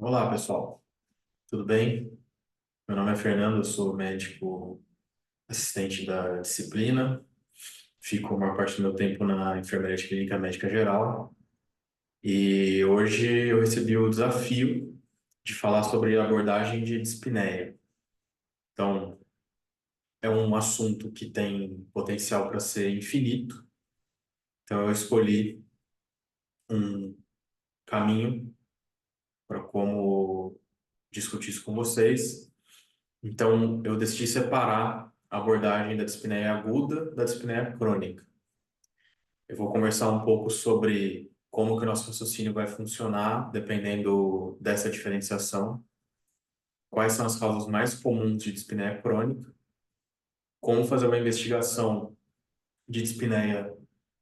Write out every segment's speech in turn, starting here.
Olá, pessoal. Tudo bem? Meu nome é Fernando, eu sou médico assistente da disciplina. Fico a maior parte do meu tempo na enfermaria de clínica médica geral. E hoje eu recebi o desafio de falar sobre a abordagem de dispneia. Então, é um assunto que tem potencial para ser infinito. Então, eu escolhi um caminho para como discutir isso com vocês. Então, eu decidi separar a abordagem da dispneia aguda da dispneia crônica. Eu vou conversar um pouco sobre como que o nosso raciocínio vai funcionar dependendo dessa diferenciação, quais são as causas mais comuns de dispneia crônica, como fazer uma investigação de dispneia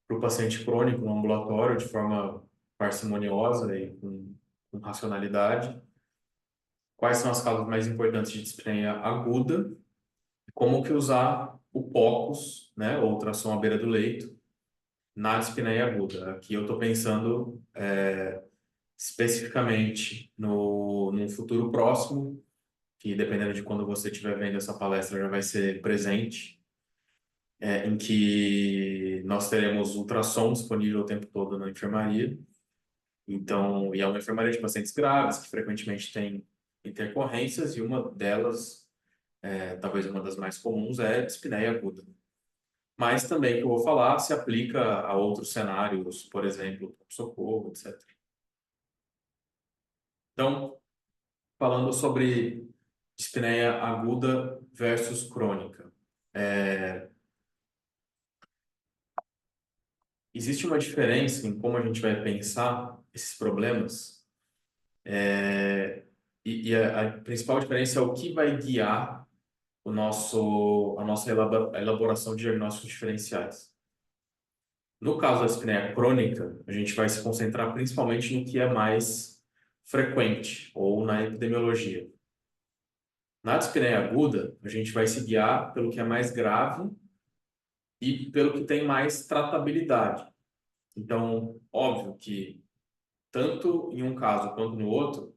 para o paciente crônico no ambulatório de forma parcimoniosa e com racionalidade, quais são as causas mais importantes de dispneia aguda, como que usar o POCUS, né, ou tração à beira do leito, na dispneia aguda. Aqui eu estou pensando especificamente no futuro próximo, que dependendo de quando você estiver vendo essa palestra já vai ser presente, em que nós teremos ultrassom disponível o tempo todo na enfermaria. Então, e é uma enfermaria de pacientes graves, que frequentemente tem intercorrências, e uma delas, talvez uma das mais comuns, é a dispneia aguda. Mas também o que eu vou falar se aplica a outros cenários, por exemplo, socorro, etc. Então, falando sobre dispneia aguda versus crônica. Existe uma diferença em como a gente vai pensar esses problemas, e a principal diferença é o que vai guiar a nossa elaboração de diagnósticos diferenciais. No caso da dispneia crônica, a gente vai se concentrar principalmente no que é mais frequente, ou na epidemiologia. Na dispneia aguda, a gente vai se guiar pelo que é mais grave e pelo que tem mais tratabilidade. Então, óbvio que tanto em um caso quanto no outro,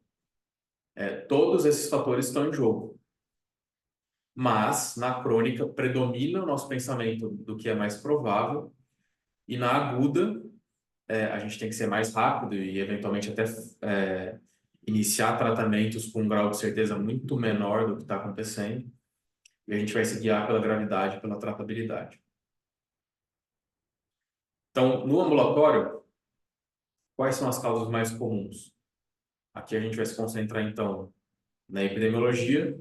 todos esses fatores estão em jogo. Mas na crônica predomina o nosso pensamento do que é mais provável, e na aguda a gente tem que ser mais rápido e eventualmente até iniciar tratamentos com um grau de certeza muito menor do que está acontecendo, e a gente vai se guiar pela gravidade, pela tratabilidade. Então, no ambulatório, quais são as causas mais comuns? Aqui a gente vai se concentrar, então, na epidemiologia,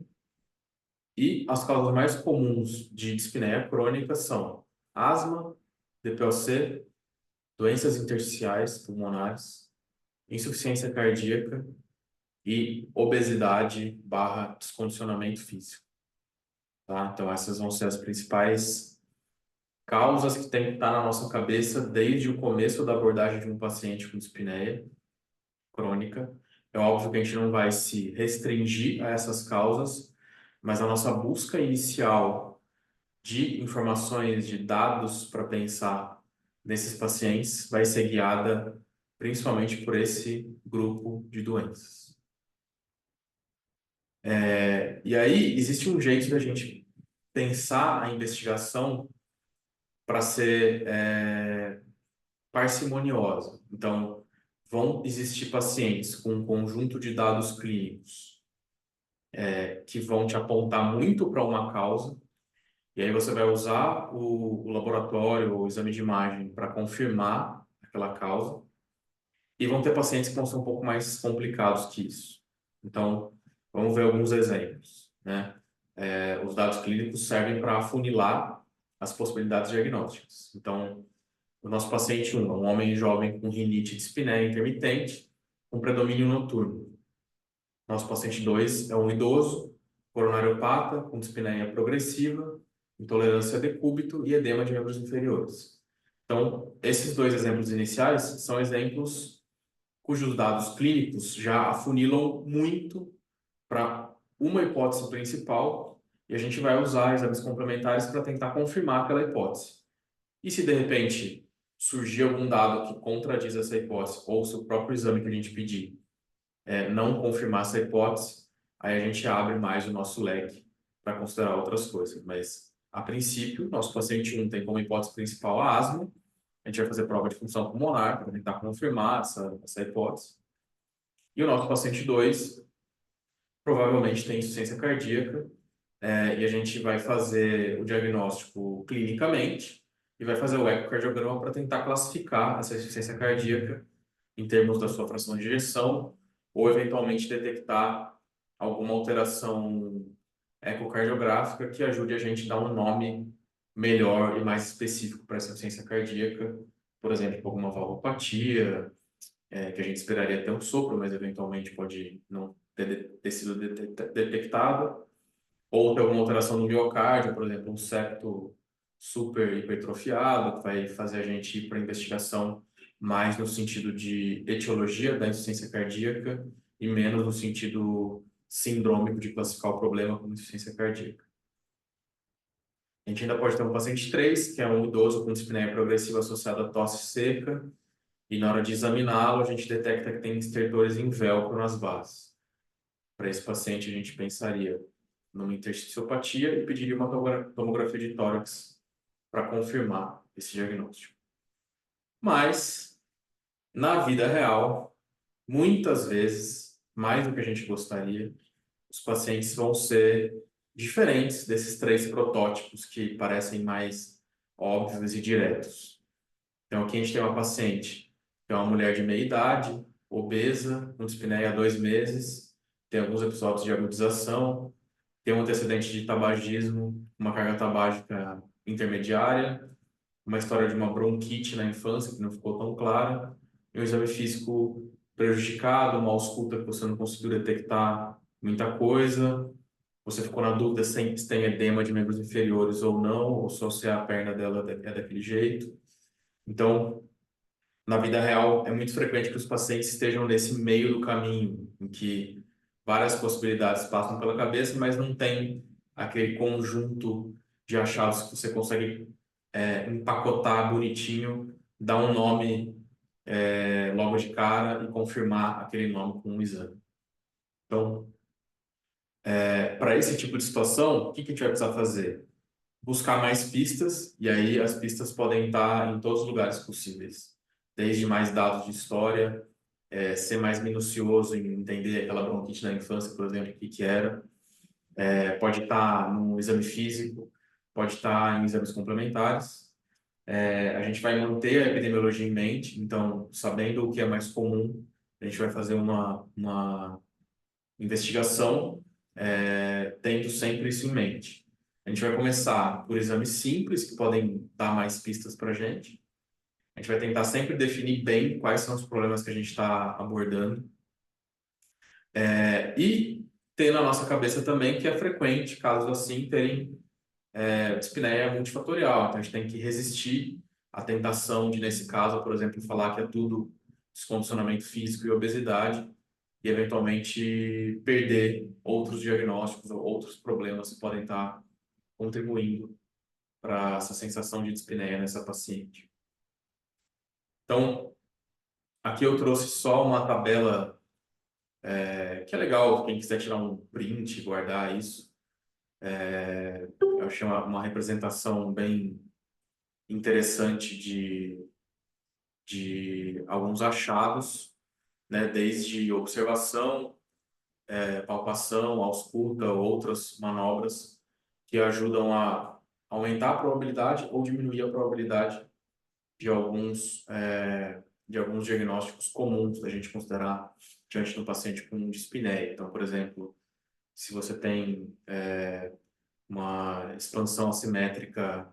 e as causas mais comuns de dispneia crônica são asma, DPOC, doenças intersticiais pulmonares, insuficiência cardíaca e obesidade barra descondicionamento físico. Tá? Então, essas vão ser as principais causas que tem que estar na nossa cabeça desde o começo da abordagem de um paciente com dispneia crônica. É óbvio que a gente não vai se restringir a essas causas, mas a nossa busca inicial de informações, de dados para pensar nesses pacientes vai ser guiada principalmente por esse grupo de doenças. E aí, existe um jeito da gente pensar a investigação para ser parcimoniosa. Então, vão existir pacientes com um conjunto de dados clínicos que vão te apontar muito para uma causa, e aí você vai usar o laboratório ou o exame de imagem para confirmar aquela causa, e vão ter pacientes que vão ser um pouco mais complicados que isso. Então, vamos ver alguns exemplos, né? Os dados clínicos servem para afunilar as possibilidades diagnósticas. Então, o nosso paciente 1 é um homem jovem com rinite e dispneia intermitente, com predomínio noturno. Nosso paciente 2 é um idoso, coronariopata, com dispneia progressiva, intolerância a decúbito e edema de membros inferiores. Então, esses dois exemplos iniciais são exemplos cujos dados clínicos já afunilam muito para uma hipótese principal, e a gente vai usar exames complementares para tentar confirmar aquela hipótese. E se de repente surgir algum dado que contradiz essa hipótese, ou se o próprio exame que a gente pedir não confirmar essa hipótese, aí a gente abre mais o nosso leque para considerar outras coisas. Mas, a princípio, nosso paciente 1 tem como hipótese principal a asma, a gente vai fazer prova de função pulmonar para tentar confirmar essa hipótese. E o nosso paciente 2 provavelmente tem insuficiência cardíaca, e a gente vai fazer o diagnóstico clinicamente e vai fazer o ecocardiograma para tentar classificar essa insuficiência cardíaca em termos da sua fração de ejeção ou eventualmente detectar alguma alteração ecocardiográfica que ajude a gente a dar um nome melhor e mais específico para essa insuficiência cardíaca, por exemplo, alguma valvopatia, que a gente esperaria ter um sopro, mas eventualmente pode não ter sido detectado, ou ter alguma alteração no miocárdio, por exemplo, um septo super hipertrofiado, que vai fazer a gente ir para a investigação mais no sentido de etiologia da insuficiência cardíaca e menos no sentido sindrômico de classificar o problema como insuficiência cardíaca. A gente ainda pode ter um paciente 3, que é um idoso com dispneia progressiva associada a tosse seca, e na hora de examiná-lo, a gente detecta que tem estertores em velcro nas bases. Para esse paciente, a gente pensaria numa intersticiopatia e pediria uma tomografia de tórax para confirmar esse diagnóstico. Mas, na vida real, muitas vezes, mais do que a gente gostaria, os pacientes vão ser diferentes desses 3 protótipos que parecem mais óbvios e diretos. Então, aqui a gente tem uma paciente que é uma mulher de meia idade, obesa, com dispneia há 2 meses, tem alguns episódios de agudização, tem um antecedente de tabagismo, uma carga tabágica intermediária, uma história de uma bronquite na infância que não ficou tão clara, e um exame físico prejudicado, uma ausculta que você não conseguiu detectar muita coisa, você ficou na dúvida se tem edema de membros inferiores ou não, ou só se a perna dela é daquele jeito. Então, na vida real, é muito frequente que os pacientes estejam nesse meio do caminho, em que várias possibilidades passam pela cabeça, mas não tem aquele conjunto de achados que você consegue empacotar bonitinho, dar um nome logo de cara e confirmar aquele nome com um exame. Então, para esse tipo de situação, o que a gente vai precisar fazer? Buscar mais pistas, e aí as pistas podem estar em todos os lugares possíveis, desde mais dados de história, ser mais minucioso em entender aquela bronquite na infância, por exemplo, o que era. Pode estar no exame físico, pode estar em exames complementares. A gente vai manter a epidemiologia em mente, então, sabendo o que é mais comum, a gente vai fazer uma investigação, tendo sempre isso em mente. A gente vai começar por exames simples, que podem dar mais pistas para a gente. A gente vai tentar sempre definir bem quais são os problemas que a gente está abordando. E ter na nossa cabeça também que é frequente, casos assim, terem dispneia multifatorial. Então, a gente tem que resistir à tentação de, nesse caso, por exemplo, falar que é tudo descondicionamento físico e obesidade e, eventualmente, perder outros diagnósticos ou outros problemas que podem estar contribuindo para essa sensação de dispneia nessa paciente. Então, aqui eu trouxe só uma tabela que é legal, quem quiser tirar um print, guardar isso. Eu achei uma representação bem interessante de alguns achados, né, desde observação, palpação, ausculta, outras manobras que ajudam a aumentar a probabilidade ou diminuir a probabilidade de alguns diagnósticos comuns da gente considerar diante do paciente com dispneia. Então, por exemplo, se você tem uma expansão assimétrica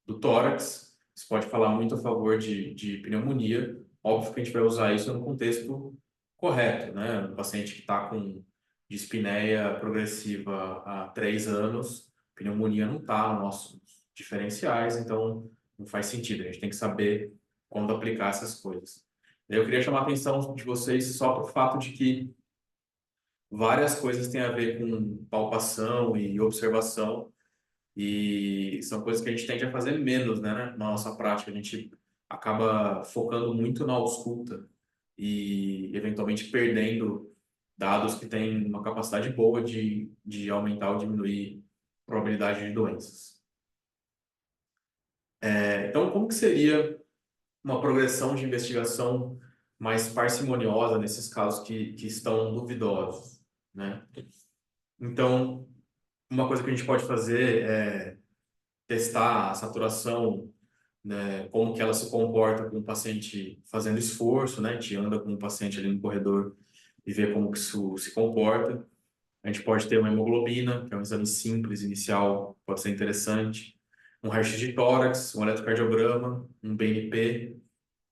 do tórax, isso pode falar muito a favor de pneumonia. Óbvio que a gente vai usar isso no contexto correto, né? Um paciente que está com dispneia progressiva há 3 anos, pneumonia não está nos nossos diferenciais, então não faz sentido. A gente tem que saber quando aplicar essas coisas. Eu queria chamar a atenção de vocês só para o fato de que várias coisas têm a ver com palpação e observação, e são coisas que a gente tende a fazer menos, né, na nossa prática. A gente acaba focando muito na ausculta e eventualmente perdendo dados que têm uma capacidade boa de aumentar ou diminuir a probabilidade de doenças. Então, como que seria uma progressão de investigação mais parcimoniosa nesses casos que estão duvidosos, né? Então, uma coisa que a gente pode fazer é testar a saturação, né, como que ela se comporta com o paciente fazendo esforço, né? A gente anda com o paciente ali no corredor e vê como que isso se comporta. A gente pode ter uma hemoglobina, que é um exame simples, inicial, pode ser interessante. Um raio-x de tórax, um eletrocardiograma, um BNP,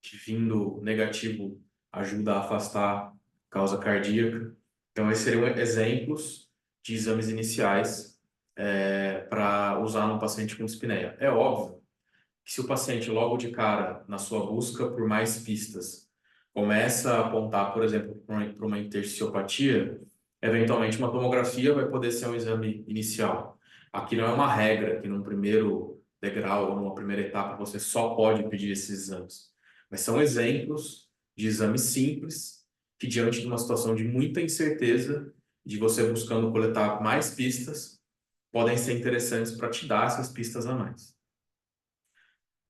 que vindo negativo ajuda a afastar causa cardíaca. Então, esses seriam exemplos de exames iniciais para usar no paciente com dispneia. É óbvio que se o paciente logo de cara, na sua busca por mais pistas, começa a apontar, por exemplo, para uma intersticiopatia, eventualmente uma tomografia vai poder ser um exame inicial. Aqui não é uma regra que num primeiro degrau ou numa primeira etapa você só pode pedir esses exames, mas são exemplos de exames simples que, diante de uma situação de muita incerteza, de você buscando coletar mais pistas, podem ser interessantes para te dar essas pistas a mais.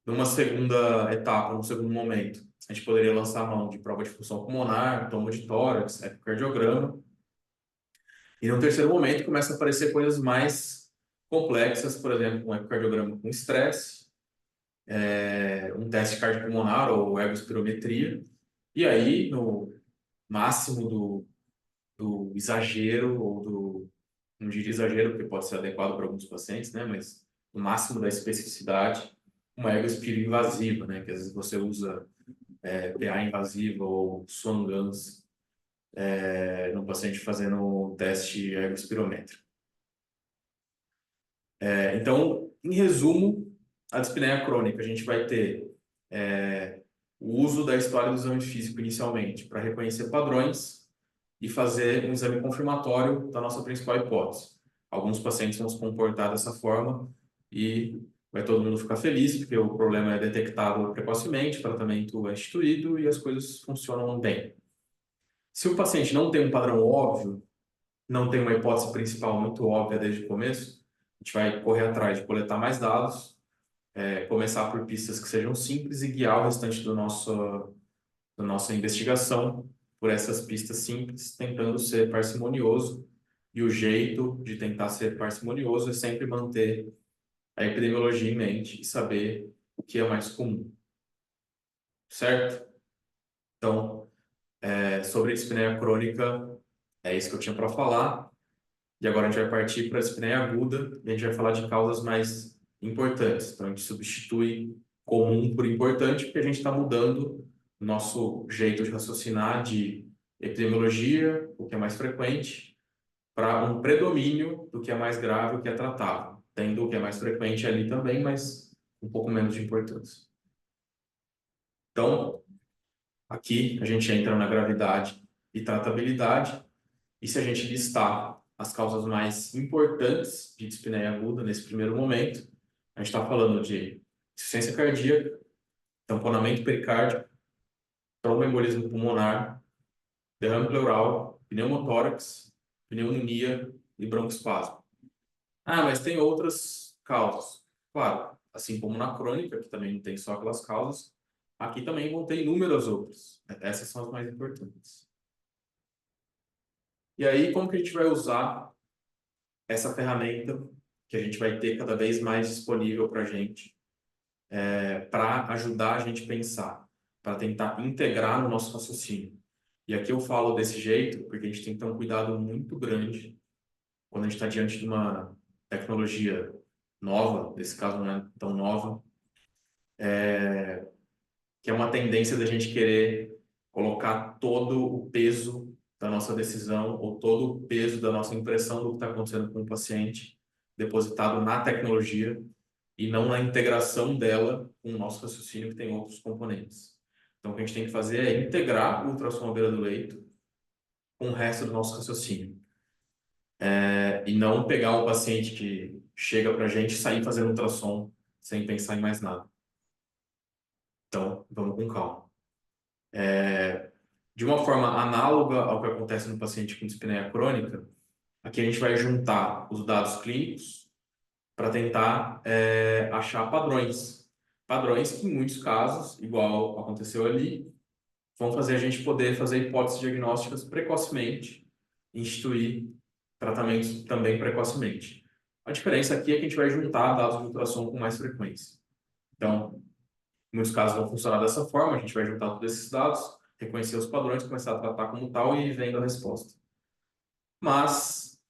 Numa segunda etapa, num segundo momento, a gente poderia lançar a mão de prova de função pulmonar, tomo de tórax, ecocardiograma. E no terceiro momento começa a aparecer coisas mais complexas, por exemplo, um ecocardiograma com estresse, um teste cardiopulmonar ou ergospirometria. E aí, no máximo do exagero, ou não diria exagero, porque pode ser adequado para alguns pacientes, né? Mas no máximo da especificidade, uma ergospiro invasiva, né? Que às vezes você usa PA invasiva ou Swan Ganz no paciente fazendo um teste ergospirométrico. Então, em resumo, a dispneia crônica, a gente vai ter o uso da história do exame físico inicialmente para reconhecer padrões e fazer um exame confirmatório da nossa principal hipótese. Alguns pacientes vão se comportar dessa forma e vai todo mundo ficar feliz, porque o problema é detectado precocemente, o tratamento é instituído e as coisas funcionam bem. Se o paciente não tem um padrão óbvio, não tem uma hipótese principal muito óbvia desde o começo, a gente vai correr atrás de coletar mais dados, começar por pistas que sejam simples e guiar o restante da nossa investigação por essas pistas simples, tentando ser parcimonioso. E o jeito de tentar ser parcimonioso é sempre manter a epidemiologia em mente e saber o que é mais comum, certo? Então, sobre a dispneia crônica, é isso que eu tinha para falar. E agora a gente vai partir para a dispneia aguda e a gente vai falar de causas mais importantes. Então, a gente substitui comum por importante porque a gente está mudando o nosso jeito de raciocinar de epidemiologia, o que é mais frequente, para um predomínio do que é mais grave, o que é tratável, tendo o que é mais frequente ali também, mas um pouco menos de importância. Então, aqui a gente entra na gravidade e tratabilidade, e se a gente listar as causas mais importantes de dispneia aguda nesse primeiro momento, a gente está falando de insuficiência cardíaca, tamponamento pericárdico, tromboembolismo pulmonar, derrame pleural, pneumotórax, pneumonia e broncoespasmo. Ah, mas tem outras causas. Claro, assim como na crônica, que também não tem só aquelas causas, aqui também vão ter inúmeras outras. Essas são as mais importantes. E aí, como que a gente vai usar essa ferramenta que a gente vai ter cada vez mais disponível para a gente, para ajudar a gente a pensar, para tentar integrar no nosso raciocínio? E aqui eu falo desse jeito porque a gente tem que ter um cuidado muito grande quando a gente está diante de uma tecnologia nova, nesse caso não é tão nova, que é uma tendência da gente querer colocar todo o peso da nossa decisão ou todo o peso da nossa impressão do que está acontecendo com o paciente depositado na tecnologia e não na integração dela com o nosso raciocínio que tem outros componentes. Então, o que a gente tem que fazer é integrar o ultrassom à beira do leito com o resto do nosso raciocínio. E não pegar um paciente que chega para a gente e sair fazendo ultrassom sem pensar em mais nada. Então, vamos com calma. De uma forma análoga ao que acontece no paciente com dispneia crônica, aqui a gente vai juntar os dados clínicos para tentar achar padrões. Padrões que, em muitos casos, igual aconteceu ali, vão fazer a gente poder fazer hipóteses diagnósticas precocemente, instituir tratamentos também precocemente. A diferença aqui é que a gente vai juntar dados de ultrassom com mais frequência. Então, em muitos casos vão funcionar dessa forma, a gente vai juntar todos esses dados, reconhecer os padrões, começar a tratar como tal e ir vendo a resposta. Mas,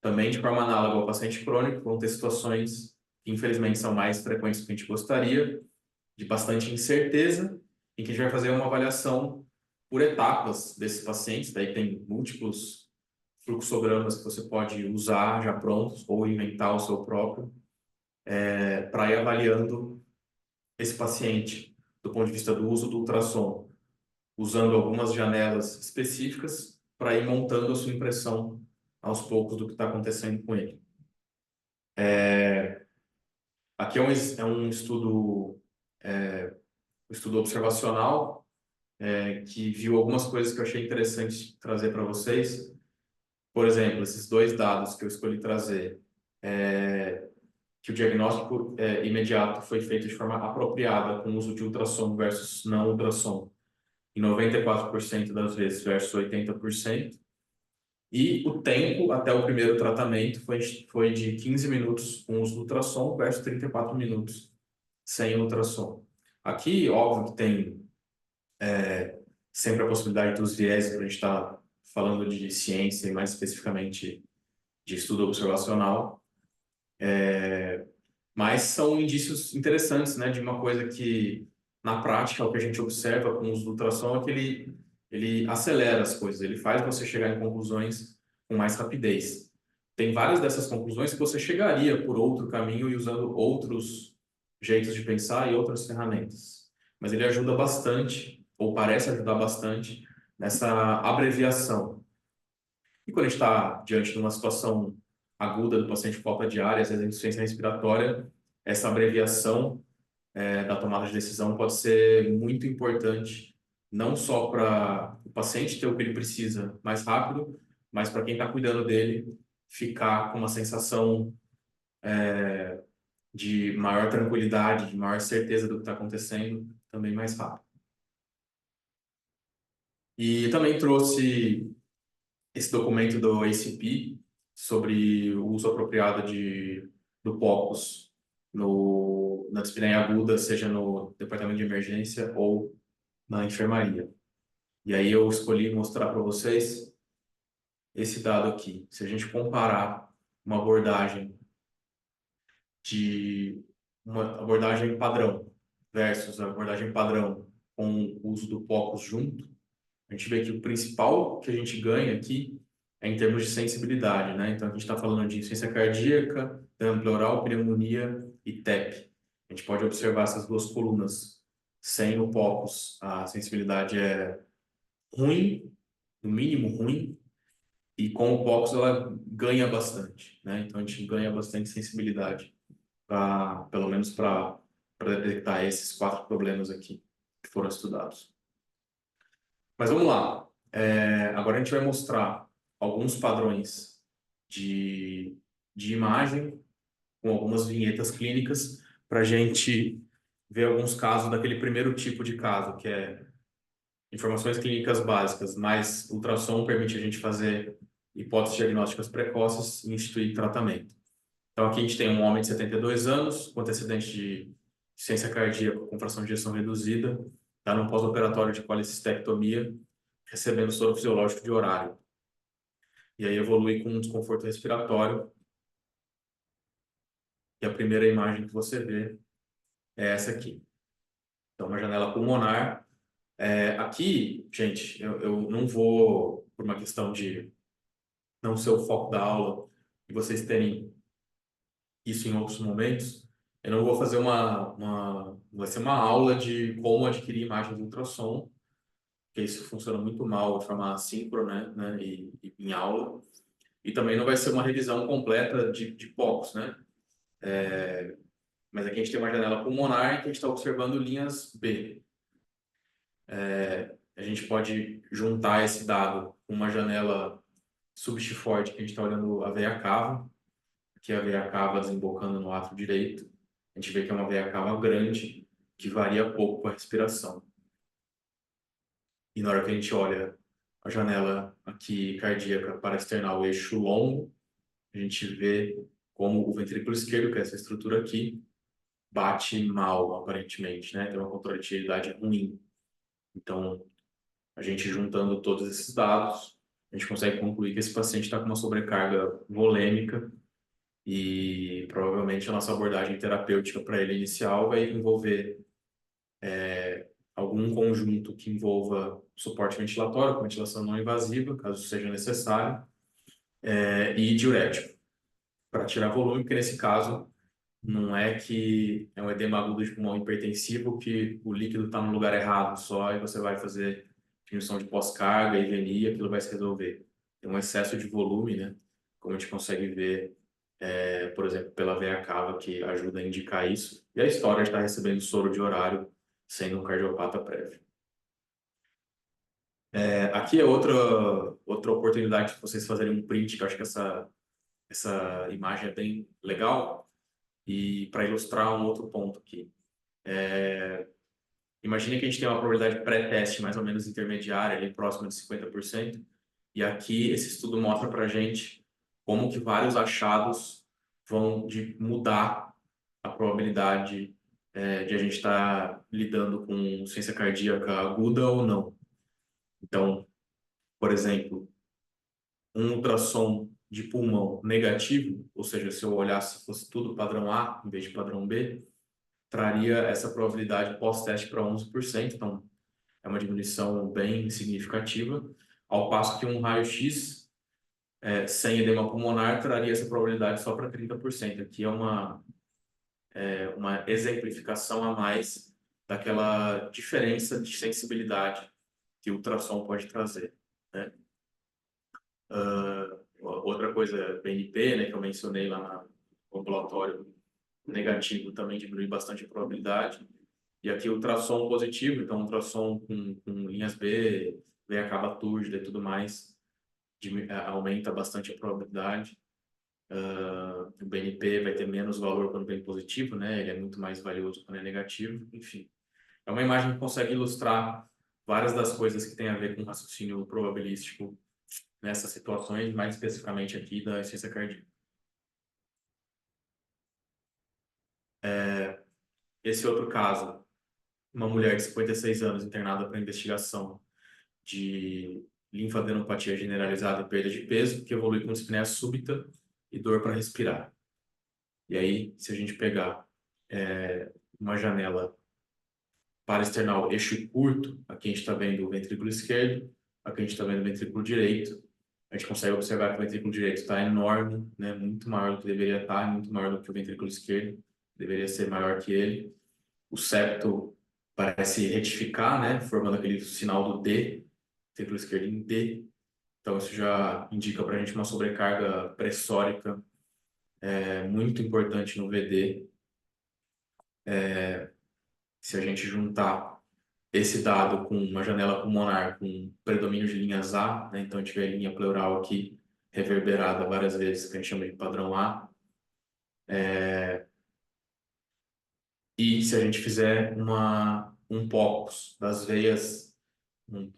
também de forma análoga ao paciente crônico, vão ter situações que infelizmente são mais frequentes do que a gente gostaria, de bastante incerteza, em que a gente vai fazer uma avaliação por etapas desses pacientes, daí tem múltiplos fluxogramas que você pode usar já prontos ou inventar o seu próprio, para ir avaliando esse paciente do ponto de vista do uso do ultrassom, usando algumas janelas específicas para ir montando a sua impressão aos poucos do que está acontecendo com ele. Aqui é um estudo observacional, que viu algumas coisas que eu achei interessante trazer para vocês. Por exemplo, esses dois dados que eu escolhi trazer, que o diagnóstico imediato foi feito de forma apropriada com o uso de ultrassom versus não ultrassom, em 94% das vezes versus 80%. E o tempo até o primeiro tratamento foi de 15 minutos com uso do ultrassom versus 34 minutos sem ultrassom. Aqui, óbvio que tem sempre a possibilidade dos vieses, para a gente estar falando de ciência e mais especificamente de estudo observacional, mas são indícios interessantes, né, de uma coisa que, na prática, o que a gente observa com o uso do ultrassom é que ele acelera as coisas, ele faz você chegar em conclusões com mais rapidez. Tem várias dessas conclusões que você chegaria por outro caminho e usando outros jeitos de pensar e outras ferramentas. Mas ele ajuda bastante, ou parece ajudar bastante, nessa abreviação. E quando a gente está diante de uma situação aguda do paciente com falta de ar, às vezes a insuficiência respiratória, essa abreviação da tomada de decisão pode ser muito importante, não só para o paciente ter o que ele precisa mais rápido, mas para quem está cuidando dele ficar com uma sensação de maior tranquilidade, de maior certeza do que está acontecendo, também mais rápido. E também trouxe esse documento do ACP sobre o uso apropriado do POCUS na dispneia aguda, seja no departamento de emergência ou na enfermaria. E aí eu escolhi mostrar para vocês esse dado aqui. Se a gente comparar uma abordagem padrão versus a abordagem padrão com o uso do POCUS junto, a gente vê que o principal que a gente ganha aqui é em termos de sensibilidade, né? Então, a gente está falando de insuficiência cardíaca, dano pleural, pneumonia e TEP. A gente pode observar essas duas colunas. Sem o POCUS, a sensibilidade é ruim, no mínimo ruim, e com o POCUS ela ganha bastante, né? Então, a gente ganha bastante sensibilidade, pelo menos para detectar esses 4 problemas aqui que foram estudados. Mas vamos lá. Agora a gente vai mostrar alguns padrões de imagem com algumas vinhetas clínicas para a gente ver alguns casos daquele primeiro tipo de caso, que é informações clínicas básicas, mas ultrassom permite a gente fazer hipóteses diagnósticas precoces e instituir tratamento. Então aqui a gente tem um homem de 72 anos com antecedente de insuficiência cardíaca com fração de ejeção reduzida, está no pós-operatório de colecistectomia, recebendo soro fisiológico de horário. E aí evolui com um desconforto respiratório. E a primeira imagem que você vê é essa aqui. Então, uma janela pulmonar. Aqui, gente, eu não vou, por uma questão de não ser o foco da aula, e vocês terem isso em outros momentos, eu não vou fazer vai ser uma aula de como adquirir imagens de ultrassom, porque isso funciona muito mal de forma assíncrona, né, e em aula. E também não vai ser uma revisão completa de POCUS, né? Mas aqui a gente tem uma janela pulmonar que a gente está observando linhas B. a gente pode juntar esse dado com uma janela subxiforte que a gente está olhando a veia cava, que é a veia cava desembocando no átrio direito. A gente vê que é uma veia cava grande, que varia pouco com a respiração. E na hora que a gente olha a janela aqui cardíaca para externar o eixo longo, a gente vê como o ventrículo esquerdo, que é essa estrutura aqui, bate mal, aparentemente, né? Tem uma contratividade ruim. Então, a gente juntando todos esses dados, a gente consegue concluir que esse paciente está com uma sobrecarga volêmica e provavelmente a nossa abordagem terapêutica para ele inicial vai envolver algum conjunto que envolva suporte ventilatório, com ventilação não invasiva, caso seja necessário, e diurético, para tirar volume, porque nesse caso não é que é um edema agudo de pulmão hipertensivo que o líquido está no lugar errado só e você vai fazer diminuição de pós-carga, IVNI, aquilo vai se resolver. Tem um excesso de volume, né? Como a gente consegue ver, por exemplo, pela veia cava, que ajuda a indicar isso. E a história de estar recebendo soro de horário sendo um cardiopata prévio. Aqui é outra oportunidade de vocês fazerem um print, que eu acho que essa imagem é bem legal, e para ilustrar um outro ponto aqui. Imagine que a gente tem uma probabilidade pré-teste mais ou menos intermediária, ali próxima de 50%, e aqui esse estudo mostra para a gente como que vários achados vão mudar a probabilidade de a gente estar lidando com insuficiência cardíaca aguda ou não. Então, por exemplo, um ultrassom de pulmão negativo, ou seja, se eu olhasse fosse tudo padrão A em vez de padrão B, traria essa probabilidade pós-teste para 11%, então é uma diminuição bem significativa, ao passo que um raio-x sem edema pulmonar traria essa probabilidade só para 30%. Aqui é uma exemplificação a mais daquela diferença de sensibilidade que o ultrassom pode trazer, né? Outra coisa, BNP, né, que eu mencionei lá no ambulatório negativo, também diminui bastante a probabilidade. E aqui o ultrassom positivo, então ultrassom com linhas B, veia cava túrgida e tudo mais, aumenta bastante a probabilidade. O BNP vai ter menos valor quando vem positivo, né? Ele é muito mais valioso quando é negativo. Enfim, é uma imagem que consegue ilustrar várias das coisas que tem a ver com raciocínio probabilístico nessas situações, mais especificamente aqui da insuficiência cardíaca. Esse outro caso, uma mulher de 56 anos internada para investigação de linfadenopatia generalizada e perda de peso, que evolui com dispneia súbita e dor para respirar. E aí, se a gente pegar uma janela paraesternal eixo curto, aqui a gente está vendo o ventrículo esquerdo, aqui a gente está vendo o ventrículo direito, a gente consegue observar que o ventrículo direito está enorme, né, muito maior do que deveria estar, muito maior do que o ventrículo esquerdo, deveria ser maior que ele. O septo parece retificar, né, formando aquele sinal do D, ventrículo esquerdo em D. Então, isso já indica para a gente uma sobrecarga pressórica muito importante no VD. Se a gente juntar esse dado com uma janela pulmonar com predomínio de linhas A, né, então a gente vê a linha pleural aqui reverberada várias vezes, que a gente chama de padrão A. E se a gente fizer um POCUS das veias, um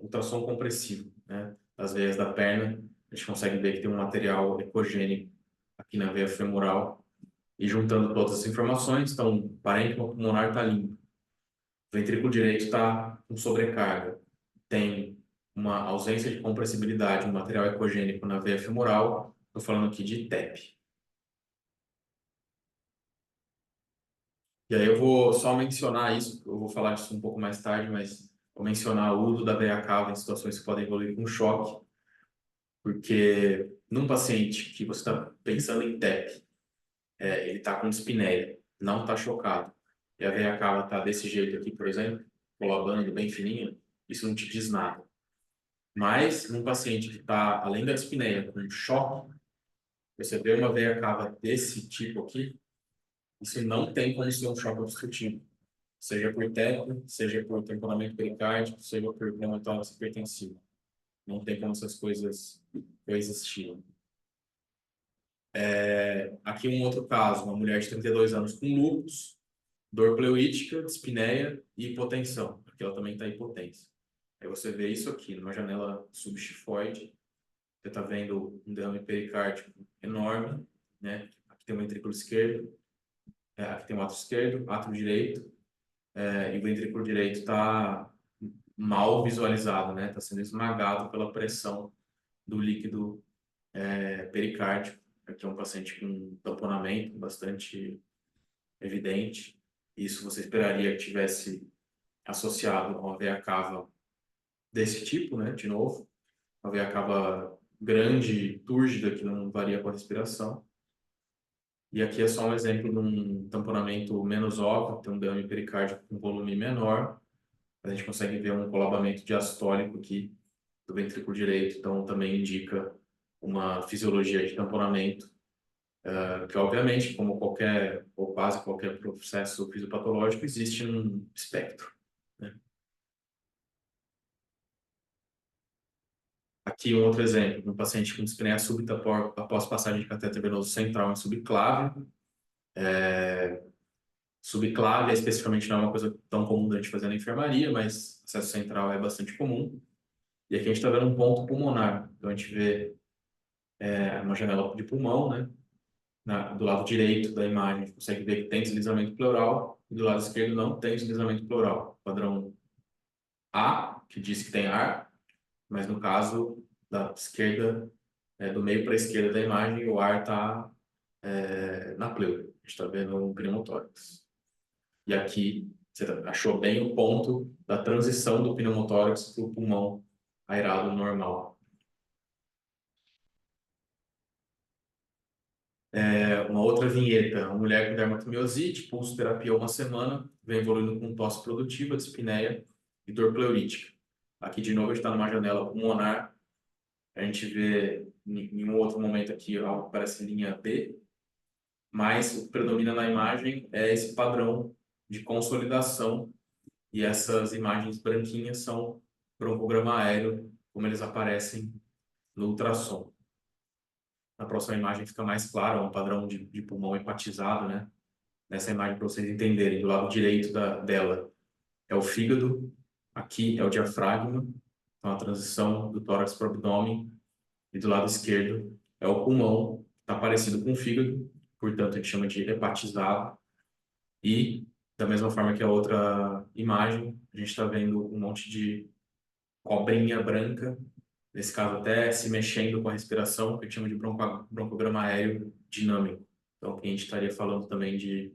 ultrassom compressivo, né, das veias da perna, a gente consegue ver que tem um material ecogênico aqui na veia femoral. E juntando todas as informações, então, o parênquima pulmonar está limpo, o ventrículo direito está com sobrecarga, tem uma ausência de compressibilidade, um material ecogênico na veia femoral, estou falando aqui de TEP. E aí eu vou só mencionar isso, eu vou falar disso um pouco mais tarde, mas vou mencionar o uso da veia cava em situações que podem evoluir com choque, porque num paciente que você está pensando em TEP, ele está com dispneia, não está chocado, e a veia cava está desse jeito aqui, por exemplo, colabando bem fininha, isso não te diz nada. Mas num paciente que está, além da dispneia, com choque, você vê uma veia cava desse tipo aqui, isso não tem como ser um choque obstrutivo. seja por TEP, seja por tamponamento pericárdico, seja por pneumotórax hipertensivo. Não tem como essas coisas coexistirem. Aqui um outro caso, uma mulher de 32 anos com lúpus, dor pleurítica, dispneia e hipotensão. Aqui ela também está hipotensa. Aí você vê isso aqui, numa janela subxifoide. Você está vendo um derrame pericárdico enorme, né? Aqui tem o ventrículo esquerdo, aqui tem o átrio esquerdo, átrio direito, e o ventrículo direito está mal visualizado, né? Está sendo esmagado pela pressão do líquido pericárdico. Aqui é um paciente com tamponamento bastante evidente. Isso você esperaria que tivesse associado a uma veia cava desse tipo, né? De novo, uma veia cava grande, túrgida, que não varia com a respiração. E aqui é só um exemplo de um tamponamento menos óbvio, tem um derrame pericárdico com volume menor. A gente consegue ver um colabamento diastólico aqui do ventrículo direito, então também indica uma fisiologia de tamponamento, que obviamente, como qualquer, ou quase qualquer processo fisiopatológico, existe um espectro, né? Aqui um outro exemplo, um paciente com dispneia súbita após passagem de cateter venoso central em subclávio. Subclávia, especificamente, não é uma coisa tão comum da gente fazer na enfermaria, mas acesso central é bastante comum. E aqui a gente está vendo um ponto pulmonar. Então a gente vê uma janela de pulmão, né? Do lado direito da imagem, a gente consegue ver que tem deslizamento pleural, e do lado esquerdo não tem deslizamento pleural. Padrão A, que diz que tem ar, mas no caso da esquerda, do meio para a esquerda da imagem, o ar está na pleura. A gente está vendo um pneumotórax. E aqui você achou bem o ponto da transição do pneumotórax para o pulmão aerado normal. Uma outra vinheta, uma mulher com dermatomiosite, pulso terapia uma semana, vem evoluindo com tosse produtiva, dispneia e dor pleurítica. Aqui de novo a gente está numa janela pulmonar, a gente vê em um outro momento aqui algo que parece linha B, mas o que predomina na imagem é esse padrão de consolidação, e essas imagens branquinhas são broncograma aéreo, como eles aparecem no ultrassom. Na próxima imagem fica mais claro, é um padrão de pulmão hepatizado, né? Nessa imagem, para vocês entenderem, do lado direito dela é o fígado, aqui é o diafragma, então a transição do tórax para o abdômen, e do lado esquerdo é o pulmão, está parecido com o fígado, portanto a gente chama de hepatizado. E da mesma forma que a outra imagem, a gente está vendo um monte de cobrinha branca, nesse caso até se mexendo com a respiração, que a gente chama de broncograma aéreo dinâmico. Então, aqui a gente estaria falando também de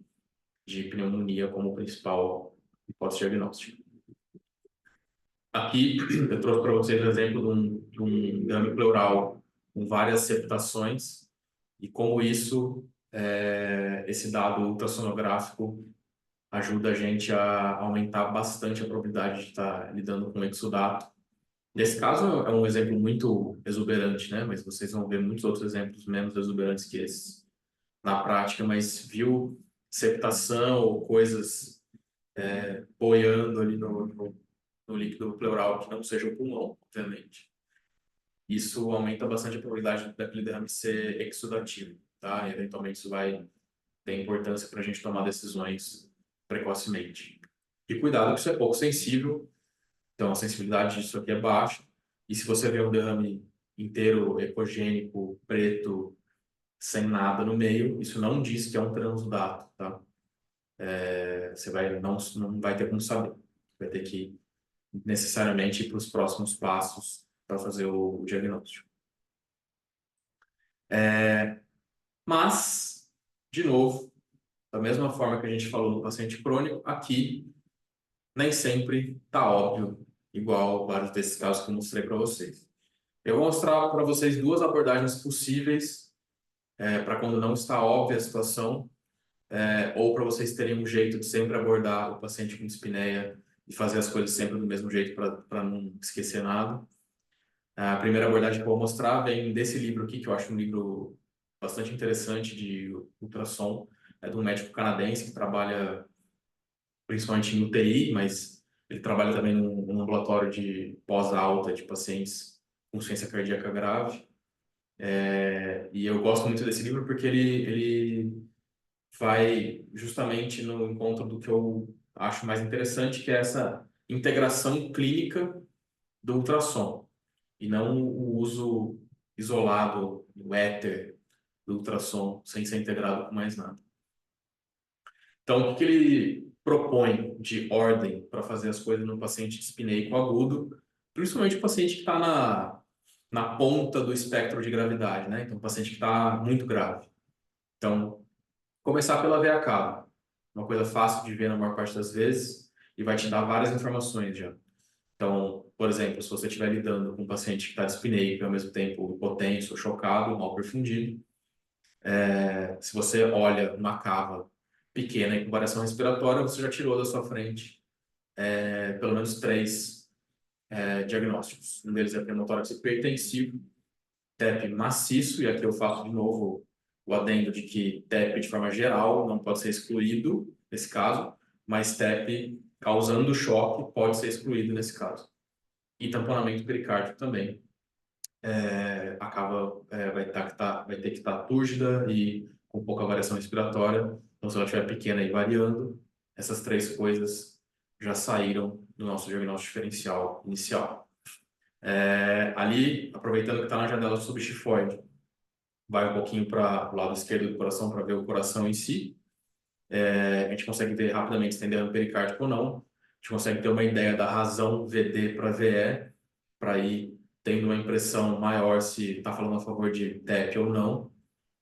pneumonia como principal hipótese diagnóstica. Aqui eu trouxe para vocês o exemplo de um derrame pleural com várias septações e como isso, esse dado ultrassonográfico ajuda a gente a aumentar bastante a probabilidade de estar lidando com exudato. Nesse caso é um exemplo muito exuberante, né? Mas vocês vão ver muitos outros exemplos menos exuberantes que esses na prática, mas viu septação ou coisas boiando ali no líquido pleural que não seja o pulmão, obviamente. Isso aumenta bastante a probabilidade daquele derrame ser exudativo, tá? E, eventualmente isso vai ter importância para a gente tomar decisões precocemente. E cuidado que isso é pouco sensível, então a sensibilidade disso aqui é baixa. E se você vê um derrame inteiro, ecogênico, preto, sem nada no meio, isso não diz que é um transudato, tá? Você não vai ter como saber. Vai ter que necessariamente ir para os próximos passos para fazer o diagnóstico. Mas, de novo, da mesma forma que a gente falou no paciente crônico, aqui nem sempre está óbvio, igual vários desses casos que eu mostrei para vocês. Eu vou mostrar para vocês duas abordagens possíveis para quando não está óbvia a situação, ou para vocês terem um jeito de sempre abordar o paciente com dispneia e fazer as coisas sempre do mesmo jeito para não esquecer nada. A primeira abordagem que eu vou mostrar vem desse livro aqui, que eu acho um livro bastante interessante de ultrassom, é de um médico canadense que trabalha principalmente em UTI, mas ele trabalha também num ambulatório de pós-alta de pacientes com insuficiência cardíaca grave. E eu gosto muito desse livro porque ele vai justamente no encontro do que eu acho mais interessante, que é essa integração clínica do ultrassom, e não o uso isolado, o éter do ultrassom, sem ser integrado com mais nada. Então, o que ele propõe de ordem para fazer as coisas no paciente dispneico agudo, principalmente o paciente que está na ponta do espectro de gravidade, né? Então, o paciente que está muito grave. Então, começar pela veia cava, uma coisa fácil de ver na maior parte das vezes e vai te dar várias informações já. Então, por exemplo, se você estiver lidando com um paciente que está dispneico e ao mesmo tempo hipotenso, chocado, mal perfundido, se você olha uma cava pequena e com variação respiratória, você já tirou da sua frente pelo menos três diagnósticos. Um deles é pneumotórax hipertensivo, TEP maciço, e aqui eu faço de novo o adendo de que TEP de forma geral não pode ser excluído nesse caso, mas TEP causando choque pode ser excluído nesse caso. E tamponamento pericárdico também vai ter que estar túrgida e com pouca variação respiratória. Então, se ela estiver pequena e variando, essas três coisas já saíram do nosso diagnóstico diferencial inicial. Ali, aproveitando que está na janela subxifoide, vai um pouquinho para o lado esquerdo do coração para ver o coração em si. A gente consegue ver rapidamente se tem derrame pericárdico ou não. A gente consegue ter uma ideia da razão VD para VE, para ir tendo uma impressão maior se está falando a favor de TEP ou não,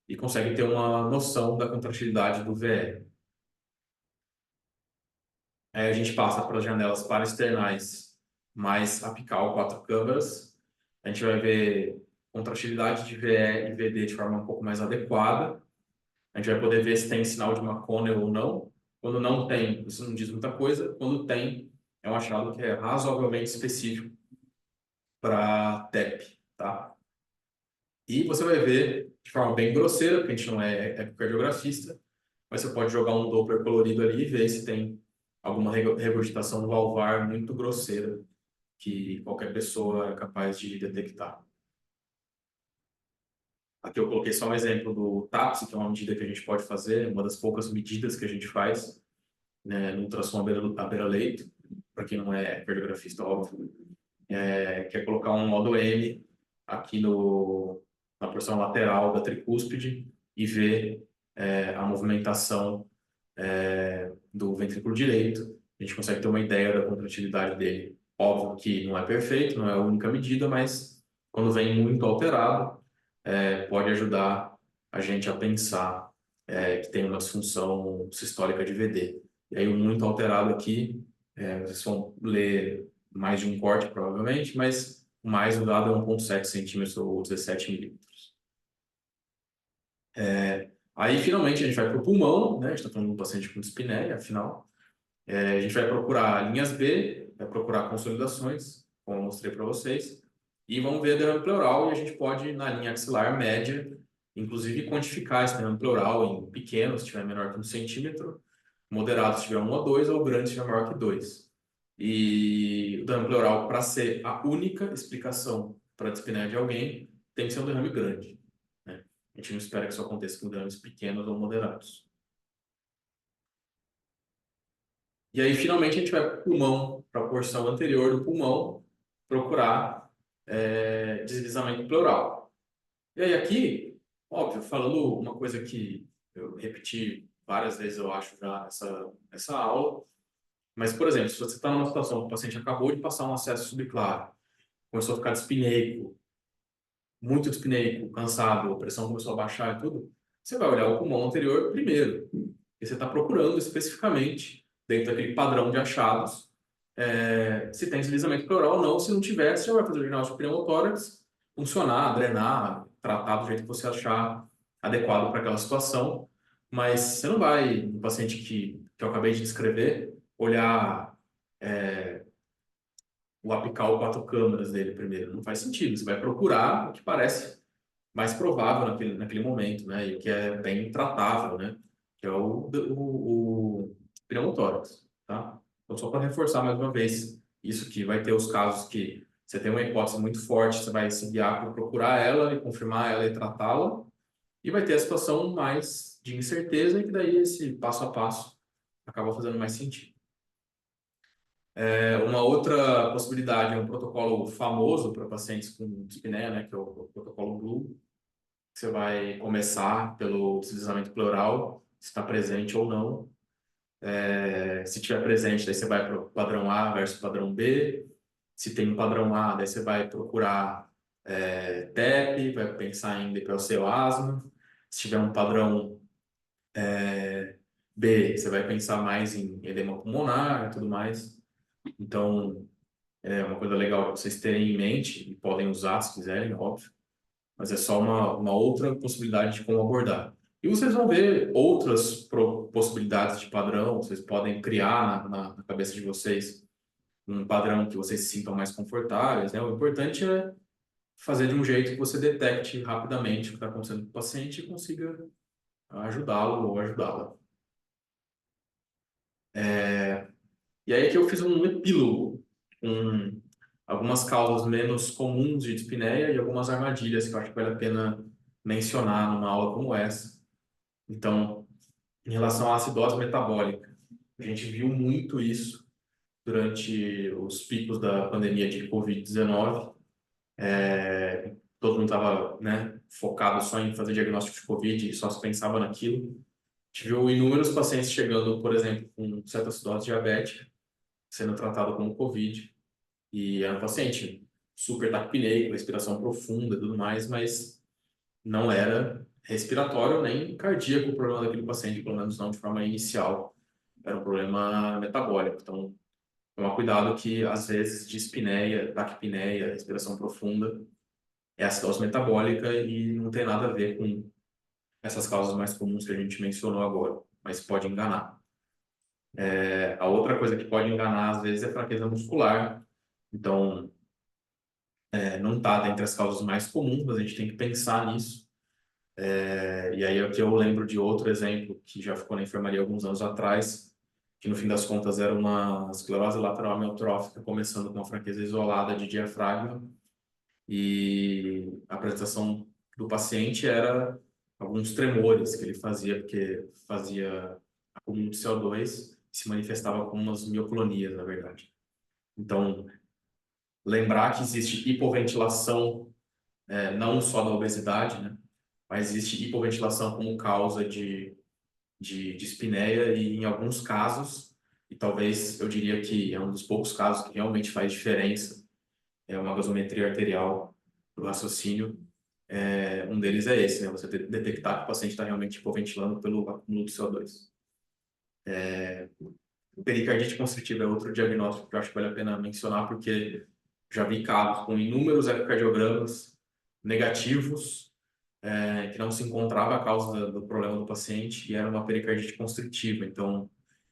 e consegue ter uma noção da contratilidade do VE. Aí a gente passa para as janelas paraesternais mais apical, 4 câmaras. A gente vai ver contratilidade de VE e VD de forma um pouco mais adequada. A gente vai poder ver se tem sinal de McConnell ou não. Quando não tem, isso não diz muita coisa. Quando tem, é um achado que é razoavelmente específico para TEP, tá? E você vai ver de forma bem grosseira, porque a gente não é ecocardiografista, mas você pode jogar um Doppler colorido ali e ver se tem alguma regurgitação valvar muito grosseira que qualquer pessoa é capaz de detectar. Aqui eu coloquei só um exemplo do TAPSE, que é uma medida que a gente pode fazer, uma das poucas medidas que a gente faz, né, no ultrassom à beira-leito, para quem não é cardiografista, óbvio, que é colocar um nódulo M aqui na porção lateral da tricúspide e ver a movimentação do ventrículo direito. A gente consegue ter uma ideia da contratilidade dele. Óbvio que não é perfeito, não é a única medida, mas quando vem muito alterado, pode ajudar a gente a pensar que tem uma disfunção sistólica de VD. E aí, o muito alterado aqui, vocês vão ler mais de um corte, provavelmente, mas o mais o dado é 1,7 centímetros ou 17 milímetros. Aí, finalmente, a gente vai para o pulmão, né? A gente está falando de um paciente com dispneia, afinal. A gente vai procurar linhas B, vai procurar consolidações, como eu mostrei para vocês, e vamos ver derrame pleural, e a gente pode, na linha axilar média, inclusive quantificar esse derrame pleural em pequeno, se tiver menor que 1 centímetro, moderado se tiver 1 a 2, ou grande se tiver maior que 2. E o derrame pleural, para ser a única explicação para a dispneia de alguém, tem que ser um derrame grande, né? A gente não espera que isso aconteça com derrames pequenos ou moderados. E aí, finalmente, a gente vai para o pulmão, para a porção anterior do pulmão, procurar deslizamento pleural. E aí, aqui, óbvio, falando uma coisa que eu repeti várias vezes, eu acho, já essa aula, mas, por exemplo, se você está numa situação que o paciente acabou de passar um acesso subclaro, começou a ficar dispneico, muito dispneico, cansado, a pressão começou a baixar e tudo, você vai olhar o pulmão anterior primeiro. E você está procurando especificamente, dentro daquele padrão de achados, se tem deslizamento pleural ou não. Se não tiver, você já vai fazer o diagnóstico de pneumotórax, funcionar, drenar, tratar do jeito que você achar adequado para aquela situação. Mas você não vai, no paciente que eu acabei de descrever, olhar o apical 4 câmaras dele primeiro. Não faz sentido. Você vai procurar o que parece mais provável naquele momento, né? E o que é bem tratável, né? Que é o pneumotórax. tá? Então, só para reforçar mais uma vez, isso que vai ter os casos que você tem uma hipótese muito forte, você vai se guiar por procurar ela e confirmar ela e tratá-la, e vai ter a situação mais de incerteza, e que daí esse passo a passo acaba fazendo mais sentido. Uma outra possibilidade é um protocolo famoso para pacientes com dispneia, né, que é o protocolo Blue. Você vai começar pelo deslizamento pleural, se está presente ou não. Se tiver presente, daí você vai para o padrão A versus padrão B. Se tem um padrão A, daí você vai procurar TEP, vai pensar em DPLC ou asma. Se tiver um padrão B, você vai pensar mais em edema pulmonar e tudo mais. Então, é uma coisa legal para vocês terem em mente, e podem usar se quiserem, óbvio, mas é só uma outra possibilidade de como abordar. E vocês vão ver outras possibilidades de padrão, vocês podem criar na cabeça de vocês um padrão que vocês se sintam mais confortáveis, né? O importante é fazer de um jeito que você detecte rapidamente o que está acontecendo com o paciente e consiga ajudá-lo ou ajudá-la. E aí que eu fiz um epílogo com algumas causas menos comuns de dispneia e algumas armadilhas que eu acho que vale a pena mencionar numa aula como essa. Então, em relação à acidose metabólica, a gente viu muito isso durante os picos da pandemia de Covid-19. Todo mundo estava, né, focado só em fazer diagnóstico de Covid e só se pensava naquilo. A gente viu inúmeros pacientes chegando, por exemplo, com cetoacidose diabética, sendo tratado como Covid. E era um paciente super taquipneico, respiração profunda e tudo mais, mas não era respiratório nem cardíaco o problema daquele paciente, pelo menos não de forma inicial. Era um problema metabólico. Então, tomar cuidado que, às vezes, dispneia, taquipneia, respiração profunda, é acidose metabólica e não tem nada a ver com essas causas mais comuns que a gente mencionou agora, mas pode enganar. A outra coisa que pode enganar, às vezes, é fraqueza muscular. Então, não está dentre as causas mais comuns, mas a gente tem que pensar nisso. E aí aqui eu lembro de outro exemplo que já ficou na enfermaria alguns anos atrás, que no fim das contas era uma esclerose lateral amiotrófica, começando com uma fraqueza isolada de diafragma, e a apresentação do paciente era alguns tremores que ele fazia, porque fazia acúmulo de CO2 e se manifestava como umas mioclonias, na verdade. Então, lembrar que existe hipoventilação, não só da obesidade, né? Mas existe hipoventilação como causa de dispneia e em alguns casos, e talvez eu diria que é um dos poucos casos que realmente faz diferença, é uma gasometria arterial do raciocínio. Um deles é esse, né? Você detectar que o paciente está realmente hipoventilando pelo acúmulo de CO2. Pericardite constritiva é outro diagnóstico que eu acho que vale a pena mencionar, porque já vi casos com inúmeros ecocardiogramas negativos, que não se encontrava a causa do problema do paciente e era uma pericardite constritiva. Então,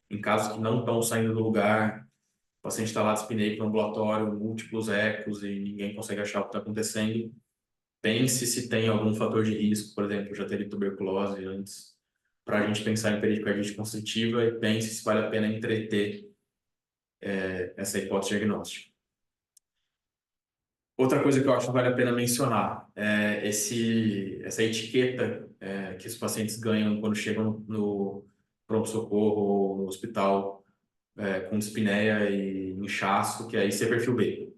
em casos que não estão saindo do lugar, o paciente está lá dispneico no ambulatório, múltiplos ecos e ninguém consegue achar o que está acontecendo, pense se tem algum fator de risco, por exemplo, já teve tuberculose antes, para a gente pensar em pericardite constritiva e pense se vale a pena entreter essa hipótese diagnóstica. Outra coisa que eu acho que vale a pena mencionar é essa etiqueta que os pacientes ganham quando chegam no pronto-socorro ou no hospital com dispneia e inchaço, que é IC perfil B.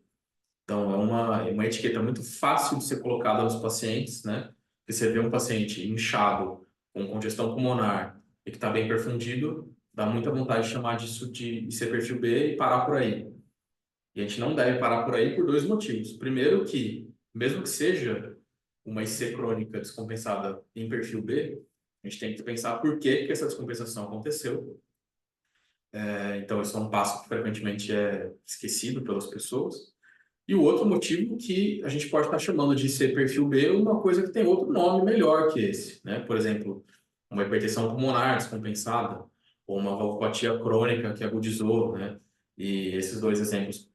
Então, é uma etiqueta muito fácil de ser colocada nos pacientes, né? Porque você vê um paciente inchado, com congestão pulmonar e que está bem perfundido, dá muita vontade de chamar disso de IC perfil B e parar por aí. E a gente não deve parar por aí por dois motivos. Primeiro que, mesmo que seja uma IC crônica descompensada em perfil B, a gente tem que pensar por que essa descompensação aconteceu. Então, isso é um passo que frequentemente é esquecido pelas pessoas. E o outro motivo que a gente pode estar chamando de IC perfil B uma coisa que tem outro nome melhor que esse, né? Por exemplo, uma hipertensão pulmonar descompensada ou uma valvopatia crônica que agudizou, né? E esses dois exemplos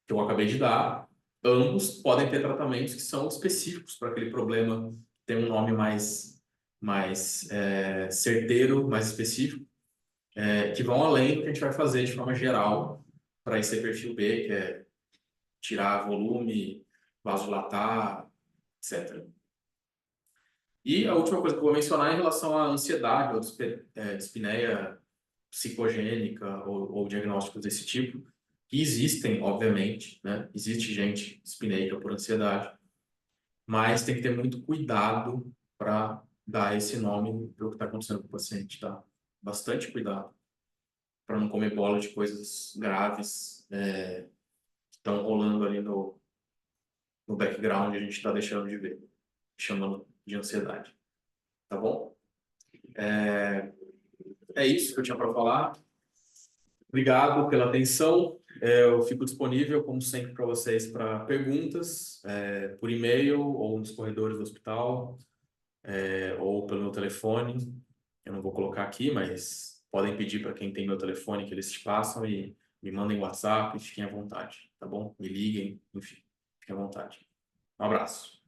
que eu acabei de dar, ambos podem ter tratamentos que são específicos para aquele problema, tem um nome mais certeiro, mais específico. que vão além do que a gente vai fazer de forma geral para esse perfil B, que é tirar volume, vasodilatar, etc. E a última coisa que eu vou mencionar é em relação à ansiedade ou dispneia psicogênica ou diagnósticos desse tipo, que existem, obviamente, né? Existe gente dispneica por ansiedade, mas tem que ter muito cuidado para dar esse nome para o que está acontecendo com o paciente, tá? Bastante cuidado para não comer bola de coisas graves que estão rolando ali no background e a gente está deixando de ver, chamando de ansiedade, tá bom? É isso que eu tinha para falar. Obrigado pela atenção. Eu fico disponível, como sempre, para vocês para perguntas, por e-mail ou nos corredores do hospital, ou pelo meu telefone. Eu não vou colocar aqui, mas podem pedir para quem tem meu telefone que eles te passam e me mandem WhatsApp, fiquem à vontade, tá bom? Me liguem, enfim, fiquem à vontade. Um abraço.